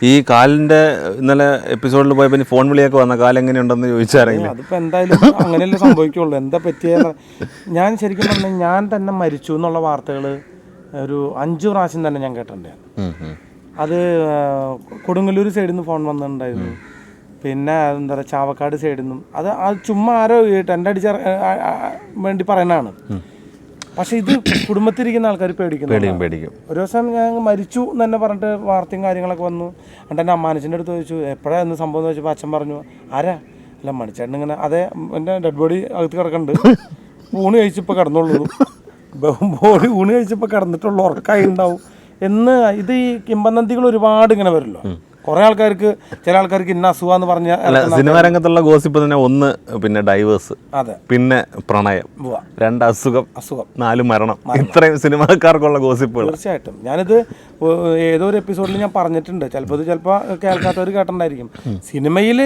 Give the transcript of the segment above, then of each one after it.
ഈ കാലിന്റെ ഇന്നലെ എപ്പിസോഡിൽ പോയപ്പോൾ ഫോൺ വിളിയൊക്കെ വന്ന കാലം എങ്ങനെയുണ്ടെന്ന് ചോദിച്ചാരെങ്കിലും അതിപ്പോൾ എന്തായാലും അങ്ങനെയല്ലേ സംഭവിക്കുള്ളൂ. എന്താ പറ്റിയ ഞാൻ ശരിക്കും പറഞ്ഞാൽ ഞാൻ തന്നെ മരിച്ചു എന്നുള്ള വാർത്തകൾ ഒരു 5 പ്രാവശ്യം തന്നെ ഞാൻ കേട്ടിട്ടുണ്ട്. അത് കൊടുങ്ങല്ലൂർ സൈഡിൽ നിന്ന് ഫോൺ വന്നിട്ടുണ്ടായിരുന്നു, പിന്നെ എന്താ പറയുക ചാവക്കാട് സൈഡിൽ നിന്നും. അത് ചുമ്മാ ആരോ ടെൻ്റ് അടിച്ച വേണ്ടി പറയുന്നതാണ്. പക്ഷെ ഇത് കുടുംബത്തിരിക്കുന്ന ആൾക്കാർ പേടിക്കും. ഒരു ദിവസം ഞാൻ മരിച്ചു എന്ന് തന്നെ പറഞ്ഞിട്ട് വാർത്തയും കാര്യങ്ങളൊക്കെ വന്നു. എന്നിട്ട് എൻ്റെ അമ്മാനച്ഛൻ്റെ അടുത്ത് ചോദിച്ചു എപ്പോഴാണ് എന്ന് സംഭവം എന്ന് ചോദിച്ചപ്പോൾ അച്ഛൻ പറഞ്ഞു ആരാ അല്ല മണിച്ചേട്ടൻ ഇങ്ങനെ അതെ എൻ്റെ ഡെഡ് ബോഡി അകത്ത് കിടക്കുന്നുണ്ട്, ഊണ് കഴിച്ചപ്പോൾ കിടന്നുള്ളൂ, ബോഡി ഊണ് കഴിച്ചപ്പോൾ കിടന്നിട്ടുള്ള ഉറക്കായി ഉണ്ടാവും എന്ന്. ഇത് ഈ കിംവദന്തികൾ ഒരുപാട് ഇങ്ങനെ വരുമല്ലോ. കുറെ ആൾക്കാർക്ക് ചില ആൾക്കാർക്ക് ഇന്ന അസുഖം പറഞ്ഞാൽ സിനിമാ രംഗത്തുള്ള ഗോസിപ്പ് തന്നെ ഒന്ന്, പിന്നെ ഡൈവേഴ്സ്, പിന്നെ പ്രണയം, 2 അസുഖം, 4 മരണം, ഇത്രയും സിനിമാക്കാർക്കുള്ള ഗോസിപ്പുകൾ. തീർച്ചയായിട്ടും ഞാനിത് ഏതോ ഒരു എപ്പിസോഡിൽ ഞാൻ പറഞ്ഞിട്ടുണ്ട്. ചിലപ്പോൾ കേൾക്കാത്തവർ കേട്ടിട്ടുണ്ടായിരിക്കും. സിനിമയിൽ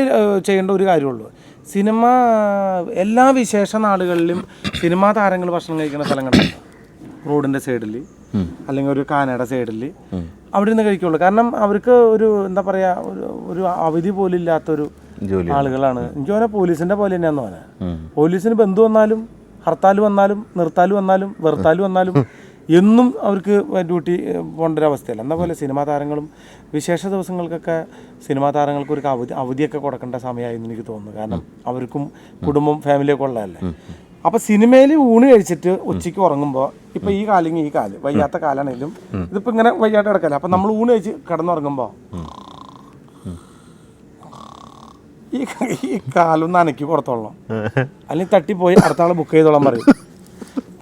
ചെയ്യേണ്ട ഒരു കാര്യമുള്ളൂ. സിനിമ എല്ലാ വിശേഷ നാടുകളിലും സിനിമാ താരങ്ങൾ ഭക്ഷണം കഴിക്കുന്ന സ്ഥലങ്ങളുണ്ട്. റോഡിൻ്റെ സൈഡിൽ അല്ലെങ്കിൽ ഒരു കാനയുടെ സൈഡിൽ അവിടെ നിന്ന് കഴിക്കുള്ളൂ. കാരണം അവർക്ക് ഒരു എന്താ പറയുക ഒരു അവധി പോലും ഇല്ലാത്തൊരു ആളുകളാണ്. എനിക്ക് തോന്നുന്നത് പോലീസിൻ്റെ പോലെ തന്നെയാന്ന് പറഞ്ഞാൽ പോലീസിന് ബന്ധു വന്നാലും ഹർത്താൽ വന്നാലും നിർത്താൽ വന്നാലും വെറുത്താൽ വന്നാലും എന്നും അവർക്ക് ഡ്യൂട്ടി പോകേണ്ട ഒരു അവസ്ഥയല്ല. എന്ന പോലെ സിനിമാ താരങ്ങളും വിശേഷ ദിവസങ്ങൾക്കൊക്കെ സിനിമാ താരങ്ങൾക്ക് ഒരു അവധിയൊക്കെ കൊടുക്കേണ്ട സമയമായിരുന്നു എനിക്ക് തോന്നുന്നു. കാരണം അവർക്കും കുടുംബം ഫാമിലിയൊക്കെ ഉള്ളതല്ലേ. അപ്പോൾ സിനിമയിൽ ഊണ് കഴിച്ചിട്ട് ഉച്ചയ്ക്ക് ഉറങ്ങുമ്പോൾ ഇപ്പോൾ ഈ കാല് വയ്യാത്ത കാലാണെങ്കിലും ഇതിപ്പോൾ ഇങ്ങനെ വയ്യാട്ട് കിടക്കല്ലേ. അപ്പം നമ്മൾ ഊണ് കഴിച്ച് കിടന്നുറങ്ങുമ്പോൾ ഈ കാലൊന്ന് അനക്കി പുറത്തോളണം, അല്ലെങ്കിൽ തട്ടിപ്പോയി അടുത്ത ആൾ ബുക്ക് ചെയ്തോളാൻ പറയും.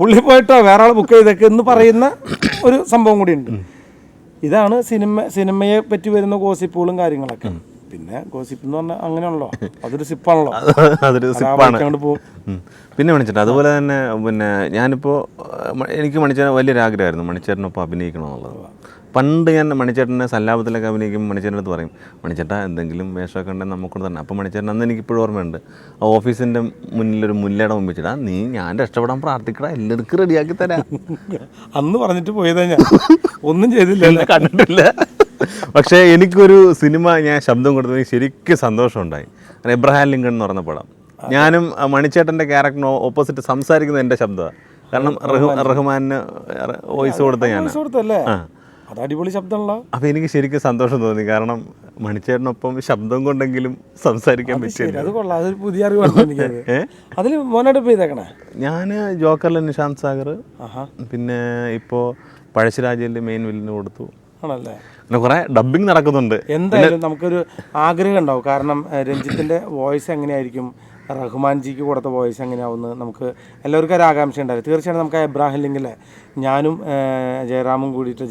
പുള്ളി പോയിട്ടോ വേറെ ആൾ ബുക്ക് ചെയ്തേക്ക് എന്ന് പറയുന്ന ഒരു സംഭവം കൂടി ഉണ്ട്. ഇതാണ് സിനിമയെ പറ്റി വരുന്ന ഗോസിപ്പുകളും കാര്യങ്ങളൊക്കെ. പിന്നെ ഗോസിപ്പ് എന്ന് പറഞ്ഞാൽ അങ്ങനെയാണല്ലോ, അതൊരു സിപ്പാണല്ലോ, അങ്ങോട്ട് പോകും. പിന്നെ മണിച്ചേട്ടൻ അതുപോലെ തന്നെ പിന്നെ ഞാനിപ്പോൾ എനിക്ക് മണിച്ചേട്ടൻ വലിയൊരു ആഗ്രഹമായിരുന്നു മണിച്ചേട്ടനൊപ്പം അഭിനയിക്കണമെന്നുള്ളത്. പണ്ട് ഞാൻ മണിച്ചേട്ടനെ സല്ലാപത്തിലൊക്കെ അഭിനയിക്കുമ്പോൾ മണിച്ചേട്ടൻ്റെ അടുത്ത് പറയും മണിച്ചേട്ടാ എന്തെങ്കിലും വേഷമൊക്കെ ഉണ്ടെങ്കിൽ നമുക്കൊണ്ട് തന്നെ. അപ്പോൾ മണിച്ചേട്ടൻ അന്ന് എനിക്കിപ്പോഴും ഓർമ്മയുണ്ട്, ആ ഓഫീസിൻ്റെ മുന്നിലൊരു മുല്ലയുടെ മുമ്പിച്ചിട്ടാ നീ ഞാൻ രക്ഷപ്പെടാൻ പ്രാർത്ഥിക്കടാ എല്ലാവർക്കും റെഡിയാക്കി തരാം അന്ന് പറഞ്ഞിട്ട് പോയതാ. ഞാൻ ഒന്നും ചെയ്തില്ല, കണ്ടിട്ടില്ല. പക്ഷേ എനിക്കൊരു സിനിമ ഞാൻ ശബ്ദം കൊടുത്തത് ശരിക്കും സന്തോഷമുണ്ടായി. എബ്രഹാം ലിങ്കൺ എന്ന് പറഞ്ഞ പടം. ഞാനും മണിച്ചേട്ടൻ്റെ ക്യാരക്ടറിന് ഓപ്പോസിറ്റ് സംസാരിക്കുന്നത് എൻ്റെ ശബ്ദമാണ്. കാരണം റഹ്മാന് വോയിസ് കൊടുത്ത ഞാൻ. അത് അടിപൊളി ശബ്ദമുള്ള. അപ്പോൾ എനിക്ക് ശരിക്കും സന്തോഷം തോന്നി. കാരണം മണിച്ചേട്ടനൊപ്പം ശബ്ദം കൊണ്ടെങ്കിലും സംസാരിക്കാൻ പറ്റില്ല. അത് കൊള്ളാം, അതൊരു പുതിയ അറിവാണ്. അതിൽ മോനായിട്ട് ചെയ്തേക്കണേ ഞാൻ ജോക്കറിലെ നിശാന്ത് സാഗർ, പിന്നെ ഇപ്പോൾ പഴശ്ശിരാജയിലെ മെയിൻ വില്ലിന് കൊടുത്തു. ആണല്ലേ. പിന്നെ കുറേ ഡബ്ബിങ് നടക്കുന്നുണ്ട്. എന്തായാലും നമുക്കൊരു ആഗ്രഹം ഉണ്ടാവും. കാരണം രഞ്ജിത്തിൻ്റെ വോയിസ് എങ്ങനെയായിരിക്കും, റഹ്മാൻജിക്ക് കൊടുത്ത വോയിസ് എങ്ങനെയാവുമെന്ന് നമുക്ക് എല്ലാവർക്കും ഒരു ആകാംക്ഷ ഉണ്ടായിരുന്നു. തീർച്ചയായിട്ടും നമുക്ക് എബ്രാഹിം ലിങ്കിലെ ഞാനും ജയറാമും കൂടിയിട്ട്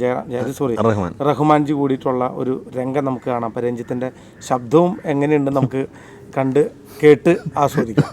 റഹ്മാൻജി കൂടിയിട്ടുള്ള ഒരു രംഗം നമുക്ക് കാണാം. അപ്പോൾ രഞ്ജിത്തിൻ്റെ ശബ്ദവും എങ്ങനെയുണ്ടെന്ന് നമുക്ക് കണ്ട് കേട്ട് ആസ്വദിക്കാം.